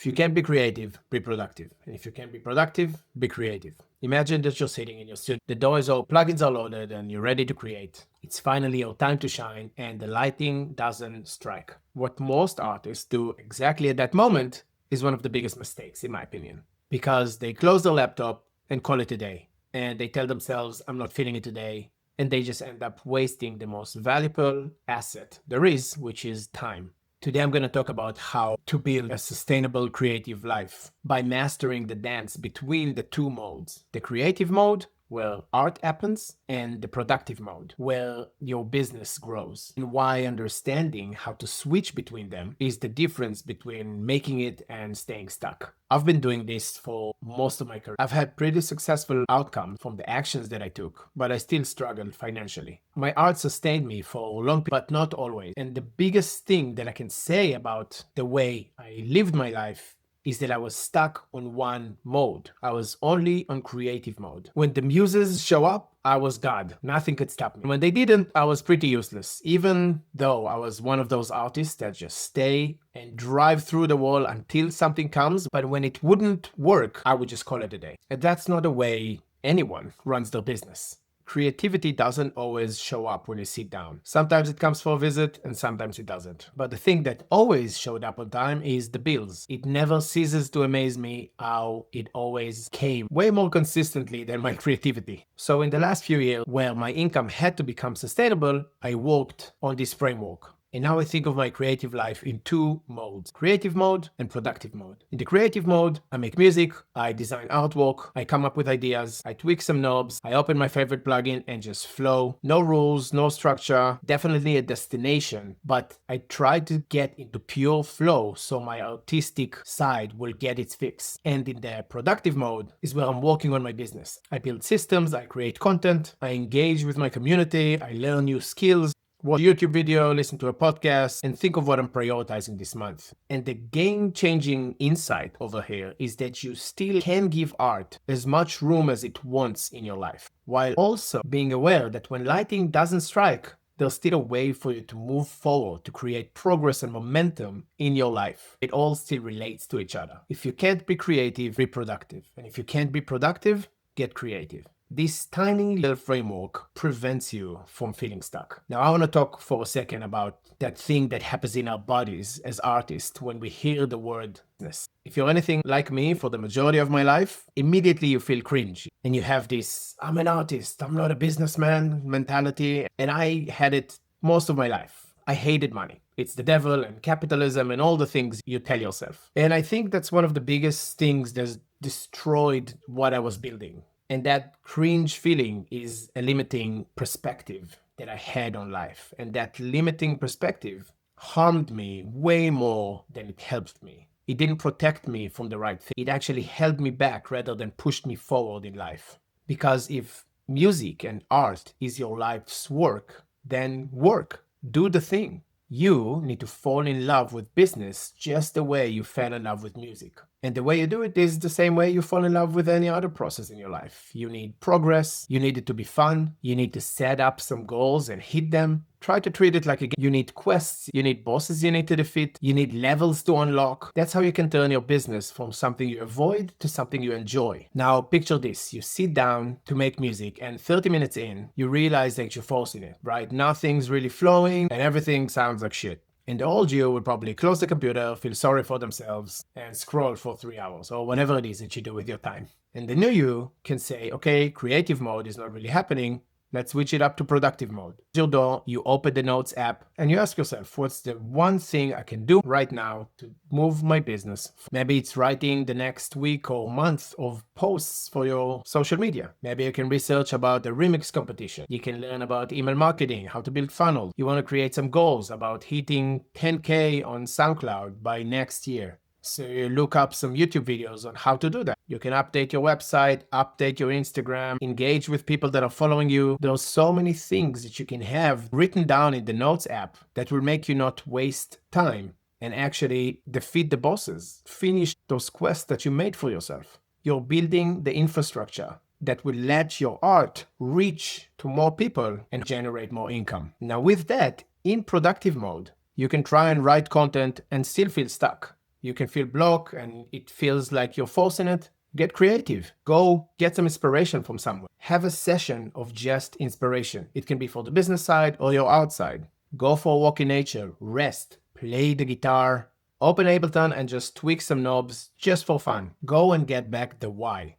If you can't be creative, be productive. And if you can't be productive, be creative. Imagine that you're sitting in your studio, the door is open, plugins are loaded, and you're ready to create. It's finally your time to shine, and the lighting doesn't strike. What most artists do exactly at that moment is one of the biggest mistakes, in my opinion, because they close their laptop and call it a day. And they tell themselves, I'm not feeling it today. And they just end up wasting the most valuable asset there is, which is time. Today, I'm going to talk about how to build a sustainable creative life by mastering the dance between the two modes. The creative mode, where art happens, and the productive mode, where your business grows. And why understanding how to switch between them is the difference between making it and staying stuck. I've been doing this for most of my career. I've had pretty successful outcomes from the actions that I took, but I still struggled financially. My art sustained me for a long period, but not always. And the biggest thing that I can say about the way I lived my life is that I was stuck on one mode. I was only on creative mode. When the muses show up, I was God. Nothing could stop me. When they didn't, I was pretty useless, even though I was one of those artists that just stay and drive through the wall until something comes. But when it wouldn't work, I would just call it a day. And that's not the way anyone runs their business. Creativity doesn't always show up when you sit down. Sometimes it comes for a visit and sometimes it doesn't. But the thing that always showed up on time is the bills. It never ceases to amaze me how it always came way more consistently than my creativity. So in the last few years, where my income had to become sustainable, I worked on this framework. And now I think of my creative life in two modes, creative mode and productive mode. In the creative mode, I make music, I design artwork, I come up with ideas, I tweak some knobs, I open my favorite plugin and just flow. No rules, no structure, definitely a destination, but I try to get into pure flow so my artistic side will get its fix. And in the productive mode is where I'm working on my business. I build systems, I create content, I engage with my community, I learn new skills, watch a YouTube video, listen to a podcast, and think of what I'm prioritizing this month. And the game-changing insight over here is that you still can give art as much room as it wants in your life, while also being aware that when lighting doesn't strike, there's still a way for you to move forward, to create progress and momentum in your life. It all still relates to each other. If you can't be creative, be productive. And if you can't be productive, get creative. This tiny little framework prevents you from feeling stuck. Now, I want to talk for a second about that thing that happens in our bodies as artists when we hear the word business. If you're anything like me for the majority of my life, immediately you feel cringe. And you have this, I'm an artist, I'm not a businessman mentality. And I had it most of my life. I hated money. It's the devil and capitalism and all the things you tell yourself. And I think that's one of the biggest things that's destroyed what I was building. And that cringe feeling is a limiting perspective that I had on life. And that limiting perspective harmed me way more than it helped me. It didn't protect me from the right thing. It actually held me back rather than pushed me forward in life. Because if music and art is your life's work, then work. Do the thing. You need to fall in love with business just the way you fell in love with music. And the way you do it is the same way you fall in love with any other process in your life. You need progress, you need it to be fun, you need to set up some goals and hit them. Try to treat it like a game. You need quests, you need bosses you need to defeat, you need levels to unlock. That's how you can turn your business from something you avoid to something you enjoy. Now picture this, you sit down to make music and 30 minutes in, you realize that you're forcing it, right? Nothing's really flowing and everything sounds like shit. And the old you would probably close the computer, feel sorry for themselves, and scroll for 3 hours, or whatever it is that you do with your time. And the new you can say, okay, creative mode is not really happening. Let's switch it up to productive mode. Your door, you open the Notes app, and you ask yourself, what's the one thing I can do right now to move my business? Maybe it's writing the next week or month of posts for your social media. Maybe you can research about the remix competition. You can learn about email marketing, how to build funnels. You want to create some goals about hitting 10K on SoundCloud by next year. So you look up some YouTube videos on how to do that. You can update your website, update your Instagram, engage with people that are following you. There are so many things that you can have written down in the Notes app that will make you not waste time and actually defeat the bosses. Finish those quests that you made for yourself. You're building the infrastructure that will let your art reach to more people and generate more income. Now with that, in productive mode, you can try and write content and still feel stuck. You can feel blocked and it feels like you're forcing it. Get creative. Go get some inspiration from somewhere. Have a session of just inspiration. It can be for the business side or your outside. Go for a walk in nature, rest, play the guitar, open Ableton and just tweak some knobs just for fun. Go and get back the why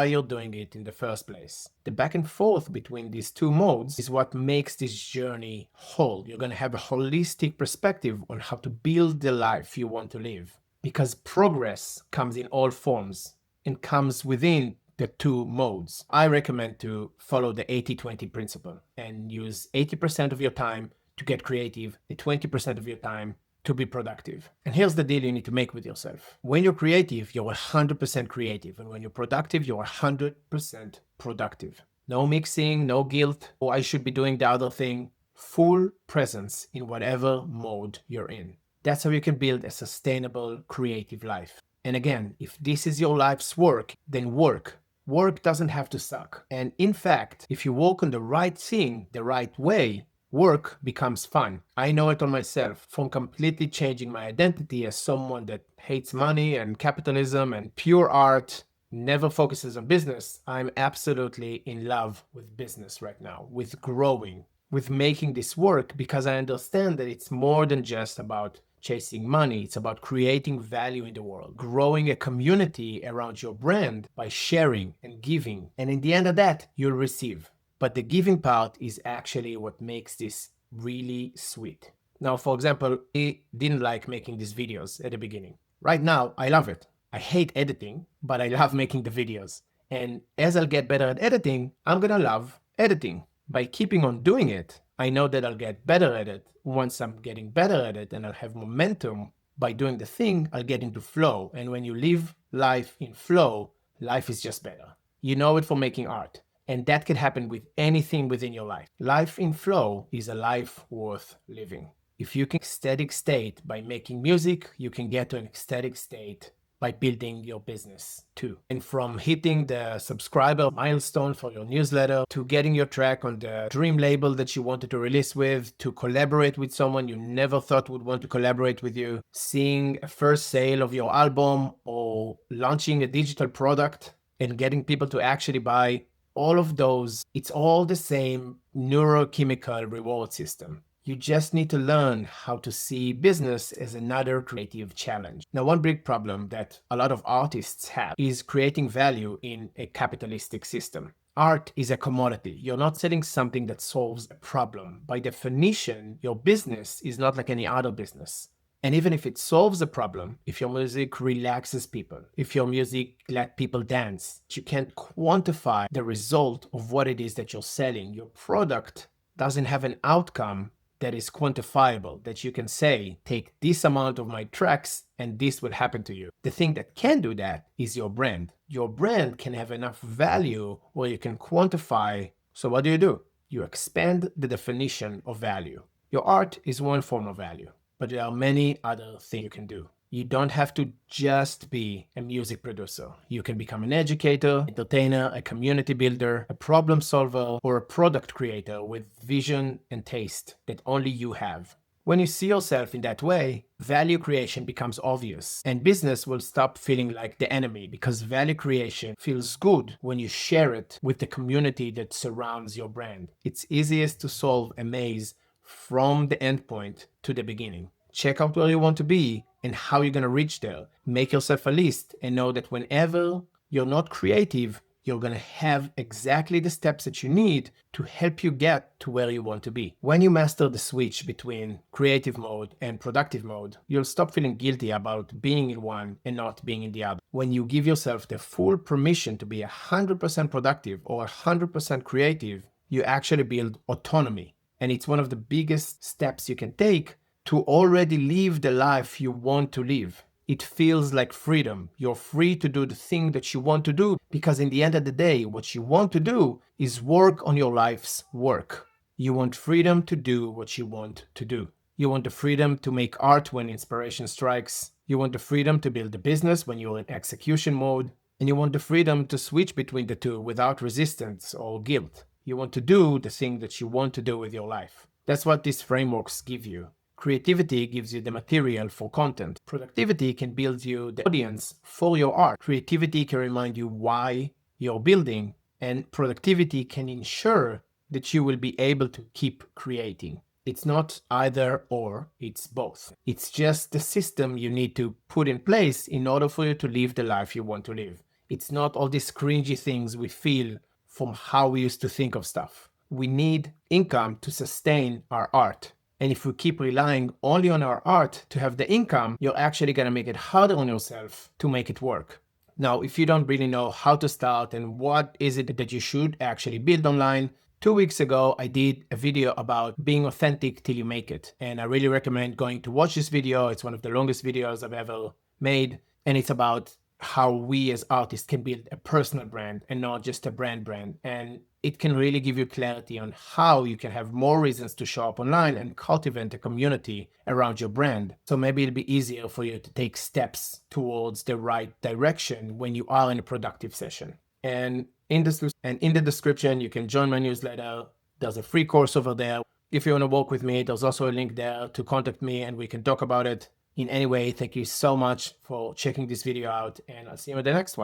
you're doing it in the first place. The back and forth between these two modes is what makes this journey whole. You're going to have a holistic perspective on how to build the life you want to live, because progress comes in all forms and comes within the two modes. I recommend to follow the 80-20 principle and use 80% of your time to get creative, the 20% of your time to be productive. And here's the deal you need to make with yourself. When you're creative, you're 100% creative. And when you're productive, you're 100% productive. No mixing, no guilt, or I should be doing the other thing. Full presence in whatever mode you're in. That's how you can build a sustainable, creative life. And again, if this is your life's work, then work. Work doesn't have to suck. And in fact, if you work on the right thing the right way, work becomes fun. I know it on myself from completely changing my identity as someone that hates money and capitalism and pure art, never focuses on business. I'm absolutely in love with business right now, with growing, with making this work, because I understand that it's more than just about chasing money. It's about creating value in the world, growing a community around your brand by sharing and giving. And in the end of that, you'll receive. But the giving part is actually what makes this really sweet. Now, for example, I didn't like making these videos at the beginning. Right now, I love it. I hate editing, but I love making the videos. And as I'll get better at editing, I'm gonna love editing. By keeping on doing it, I know that I'll get better at it. Once I'm getting better at it and I'll have momentum by doing the thing, I'll get into flow. And when you live life in flow, life is just better. You know it from making art. And that can happen with anything within your life. Life in flow is a life worth living. If you can ecstatic state by making music, you can get to an ecstatic state by building your business too. And from hitting the subscriber milestone for your newsletter, to getting your track on the dream label that you wanted to release with, to collaborate with someone you never thought would want to collaborate with you, seeing a first sale of your album, or launching a digital product and getting people to actually buy, all of those, it's all the same neurochemical reward system. You just need to learn how to see business as another creative challenge. Now, one big problem that a lot of artists have is creating value in a capitalistic system. Art is a commodity. You're not selling something that solves a problem. By definition, your business is not like any other business. And even if it solves a problem, if your music relaxes people, if your music let people dance, you can't quantify the result of what it is that you're selling. Your product doesn't have an outcome that is quantifiable, that you can say, take this amount of my tracks and this will happen to you. The thing that can do that is your brand. Your brand can have enough value where you can quantify. So what do? You expand the definition of value. Your art is one form of value, but there are many other things you can do. You don't have to just be a music producer. You can become an educator, entertainer, a community builder, a problem solver, or a product creator with vision and taste that only you have. When you see yourself in that way, value creation becomes obvious, and business will stop feeling like the enemy, because value creation feels good when you share it with the community that surrounds your brand. It's easiest to solve a maze from the endpoint to the beginning. Check out where you want to be and how you're going to reach there. Make yourself a list and know that whenever you're not creative, you're going to have exactly the steps that you need to help you get to where you want to be. When you master the switch between creative mode and productive mode, you'll stop feeling guilty about being in one and not being in the other. When you give yourself the full permission to be 100% productive or 100% creative, you actually build autonomy. And it's one of the biggest steps you can take to already live the life you want to live. It feels like freedom. You're free to do the thing that you want to do, because in the end of the day, what you want to do is work on your life's work. You want freedom to do what you want to do. You want the freedom to make art when inspiration strikes. You want the freedom to build a business when you're in execution mode. And you want the freedom to switch between the two without resistance or guilt. You want to do the thing that you want to do with your life. That's what these frameworks give you. Creativity gives you the material for content. Productivity can build you the audience for your art. Creativity can remind you why you're building, and productivity can ensure that you will be able to keep creating. It's not either or, it's both. It's just the system you need to put in place in order for you to live the life you want to live. It's not all these cringy things we feel from how we used to think of stuff. We need income to sustain our art. And if we keep relying only on our art to have the income, you're actually going to make it harder on yourself to make it work. Now, if you don't really know how to start and what is it that you should actually build online, 2 weeks ago, I did a video about being authentic till you make it. And I really recommend going to watch this video. It's one of the longest videos I've ever made. And it's about how we as artists can build a personal brand and not just a brand. And it can really give you clarity on how you can have more reasons to show up online and cultivate a community around your brand. So maybe it'll be easier for you to take steps towards the right direction when you are in a productive session. And in the description, you can join my newsletter. There's a free course over there. If you want to work with me, there's also a link there to contact me and we can talk about it. In any way, thank you so much for checking this video out, and I'll see you in the next one.